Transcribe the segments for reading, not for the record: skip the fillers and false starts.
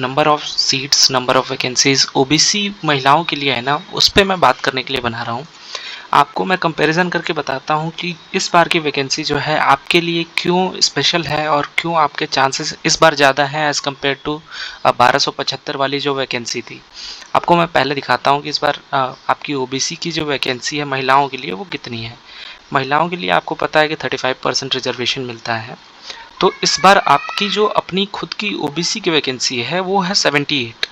Number of seats, number of vacancies OBC महिलाओं के लिए है ना, उस पे मैं बात करने के लिए बना रहा हूँ। आपको मैं कंपैरिजन करके बताता हूँ कि इस बार की वैकेंसी जो है आपके लिए क्यों स्पेशल है और क्यों आपके चांसेस इस बार ज़्यादा हैं एज़ कम्पेयर टू 1275 वाली जो वैकेंसी थी। आपको मैं पहले दिखाता हूँ कि इस बार आपकी ओबीसी की जो वैकेंसी है महिलाओं के लिए वो कितनी है। महिलाओं के लिए आपको पता है कि 35% रिजर्वेशन मिलता है। तो इस बार आपकी जो अपनी खुद की ओबीसी की वैकेंसी है वो है 78।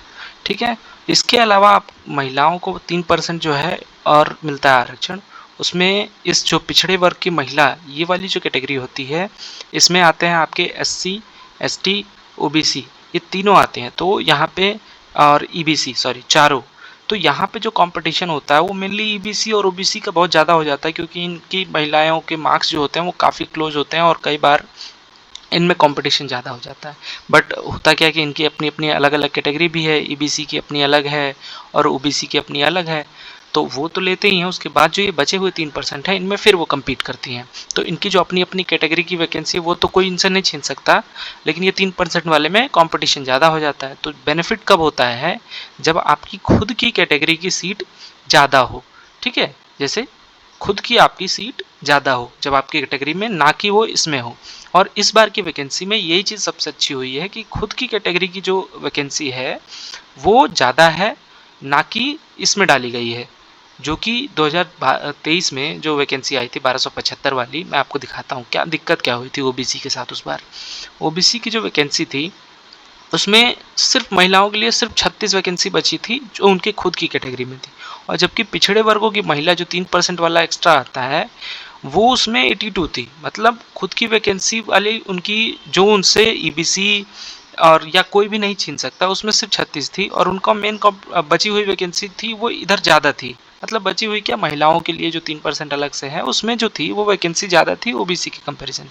ठीक है। इसके अलावा आप महिलाओं को 3% जो है और मिलता है आरक्षण। उसमें इस जो पिछड़े वर्ग की महिला ये वाली जो कैटेगरी होती है, इसमें आते हैं आपके एससी, एसटी, ओबीसी, ये तीनों आते हैं। तो यहाँ पे और ईबीसी, सॉरी, चारों। तो यहाँ पे जो कंपटीशन होता है वो मेनली ईबीसी और ओबीसी का बहुत ज़्यादा हो जाता है, क्योंकि इनकी महिलाओं के मार्क्स जो होते हैं वो काफ़ी क्लोज होते हैं और कई बार इनमें कंपटीशन ज़्यादा हो जाता है। बट होता क्या है कि इनकी अपनी अपनी अलग अलग कैटेगरी भी है, ईबीसी की अपनी अलग है और ओबीसी की अपनी अलग है। तो वो तो लेते ही हैं, उसके बाद जो ये बचे हुए 3% है इनमें फिर वो कम्पीट करती हैं। तो इनकी जो अपनी अपनी कैटेगरी की वैकेंसी है वो तो कोई इनसे नहीं छीन सकता, लेकिन ये 3% वाले में कंपटीशन ज़्यादा हो जाता है। तो बेनिफिट कब होता है? जब आपकी खुद की कैटेगरी की सीट ज़्यादा हो। ठीक है, जैसे खुद की आपकी सीट ज़्यादा हो जब आपकी कैटेगरी में, ना कि वो इसमें हो। और इस बार की वैकेंसी में यही चीज़ सबसे अच्छी हुई है कि खुद की कैटेगरी की जो वैकेंसी है वो ज़्यादा है, ना कि इसमें डाली गई है। जो कि 2023 में जो वैकेंसी आई थी 1275 वाली, मैं आपको दिखाता हूँ क्या दिक्कत क्या हुई थी ओबीसी के साथ उस बार। ओबीसी की जो वैकेंसी थी उसमें सिर्फ महिलाओं के लिए सिर्फ 36 वैकेंसी बची थी जो उनके खुद की कैटेगरी में थी। और जबकि पिछड़े वर्गों की महिला जो 3% वाला एक्स्ट्रा आता है वो उसमें 82 थी। मतलब खुद की वैकेंसी वाली उनकी जो उनसे ईबीसी और या कोई भी नहीं छीन सकता, उसमें सिर्फ 36 थी। और उनका मेन बची हुई वैकेंसी थी वो इधर ज़्यादा थी। मतलब बची हुई क्या, महिलाओं के लिए जो 3% अलग से है उसमें जो थी वो वैकेंसी ज़्यादा थी ओबीसी के कंपैरिजन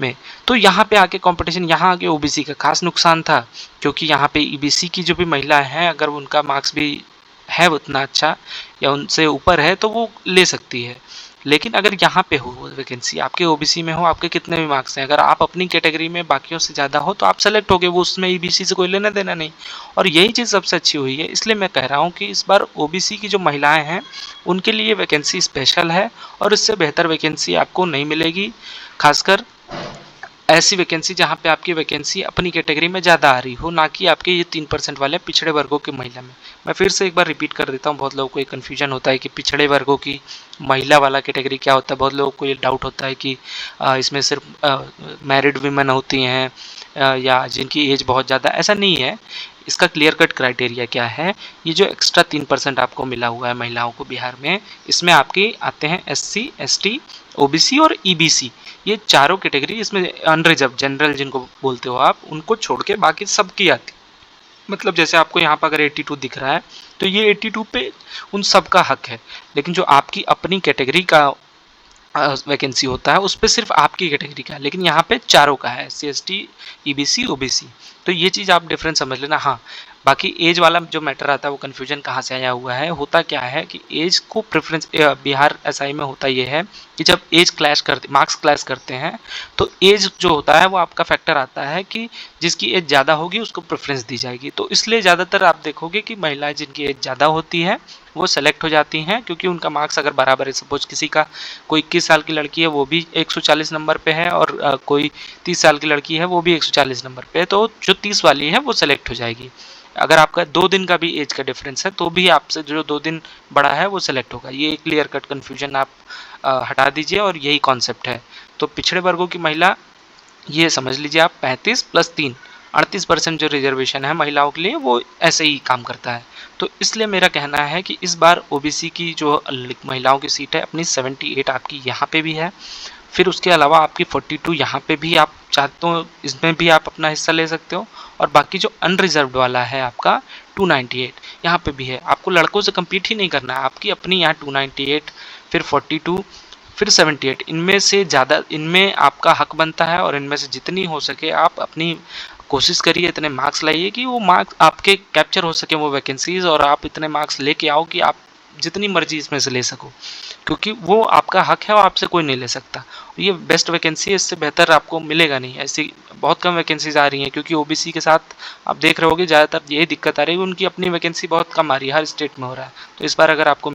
में। तो यहाँ पे आके कंपटीशन, यहाँ आके ओबीसी का खास नुकसान था, क्योंकि यहाँ पे ईबीसी की जो भी महिलाएं हैं अगर उनका मार्क्स भी है उतना अच्छा या उनसे ऊपर है तो वो ले सकती है। लेकिन अगर यहाँ पे हो वैकेंसी, आपके ओबीसी में हो, आपके कितने भी मार्क्स हैं, अगर आप अपनी कैटेगरी में बाकियों से ज़्यादा हो तो आप सेलेक्ट हो गए, वो उसमें ईबीसी से कोई लेना देना नहीं। और यही चीज़ सबसे अच्छी हुई है, इसलिए मैं कह रहा हूँ कि इस बार ओबीसी की जो महिलाएं हैं उनके लिए वैकेंसी स्पेशल है और इससे बेहतर वैकेंसी आपको नहीं मिलेगी। खासकर ऐसी वैकेंसी जहाँ पे आपकी वैकेंसी अपनी कैटेगरी में ज़्यादा आ रही हो, ना कि आपके ये 3% वाले पिछड़े वर्गों की महिला में। मैं फिर से एक बार रिपीट कर देता हूँ, बहुत लोगों को ये कन्फ्यूजन होता है कि पिछड़े वर्गों की महिला वाला कैटेगरी क्या होता है। बहुत लोगों को ये डाउट होता है कि इसमें सिर्फ मैरिड वीमेन होती हैं या जिनकी एज बहुत ज़्यादा, ऐसा नहीं है। इसका क्लियर कट क्राइटेरिया क्या है, ये जो एक्स्ट्रा 3% आपको मिला हुआ है महिलाओं को बिहार में, इसमें आपके आते हैं एससी, एसटी, ओबीसी और ईबीसी। ये चारों कैटेगरी इसमें अनरिजर्व जनरल जिनको बोलते हो आप, उनको छोड़ के बाकी सबकी आती। मतलब जैसे आपको यहाँ पर अगर 82 दिख रहा है तो ये 82 पे उन सब का हक है। लेकिन जो आपकी अपनी कैटेगरी का वैकेंसी होता है उस पर सिर्फ आपकी कैटेगरी का है, लेकिन यहाँ पे चारों का है, C S T, EBC, OBC. तो ये चीज़ आप डिफरेंस समझ लेना। हाँ, बाकी एज वाला जो मैटर आता है वो कन्फ्यूजन कहाँ से आया हुआ है, होता क्या है कि एज को प्रेफरेंस बिहार एसआई में होता ये है कि जब एज क्लैश करते, मार्क्स क्लैश करते हैं, तो एज जो होता है वो आपका फैक्टर आता है कि जिसकी एज ज़्यादा होगी उसको प्रेफरेंस दी जाएगी। तो इसलिए ज़्यादातर आप देखोगे कि महिलाएं जिनकी एज ज़्यादा होती है वो सेलेक्ट हो जाती हैं, क्योंकि उनका मार्क्स अगर बराबर है। सपोज किसी का कोई 21 साल की लड़की है वो भी 140 नंबर पे है और कोई 30 साल की लड़की है वो भी 140 नंबर पे है, तो जो 30 वाली है वो सेलेक्ट हो जाएगी। अगर आपका 2 दिन का भी एज का डिफरेंस है तो भी आपसे जो 2 दिन बड़ा है वो सेलेक्ट होगा। ये क्लियर कट कन्फ्यूजन आप हटा दीजिए और यही कॉन्सेप्ट है। तो पिछड़े वर्गों की महिला, ये समझ लीजिए आप 35 प्लस 3 38% जो रिजर्वेशन है महिलाओं के लिए वो ऐसे ही काम करता है। तो इसलिए मेरा कहना है कि इस बार ओबीसी की जो महिलाओं की सीट है अपनी 78 आपकी यहाँ पे भी है। फिर उसके अलावा आपकी 42 यहाँ पे भी आप चाहते हो इसमें भी आप अपना हिस्सा ले सकते हो। और बाकी जो अनरिजर्व्ड वाला है आपका 298 यहाँ पे भी है। आपको लड़कों से कम्पीट ही नहीं करना है, आपकी अपनी यहाँ 298, फिर 42, फिर 78, इनमें से ज़्यादा इनमें आपका हक बनता है। और इनमें से जितनी हो सके आप अपनी कोशिश करिए, इतने मार्क्स लाइए कि वो मार्क्स आपके कैप्चर हो सके वो वैकेंसीज, और आप इतने मार्क्स लेके आओ कि आप जितनी मर्जी इसमें से ले सको। क्योंकि वो आपका हक है और आपसे कोई नहीं ले सकता। ये बेस्ट वैकेंसी है, इससे बेहतर आपको मिलेगा नहीं। ऐसी बहुत कम वैकेंसीज़ आ रही हैं क्योंकि ओबीसी के साथ आप देख रहे होंगे ज़्यादातर यही दिक्कत आ रही है, उनकी अपनी वैकेंसी बहुत कम आ रही है, हर स्टेट में हो रहा है। तो इस बार अगर आपको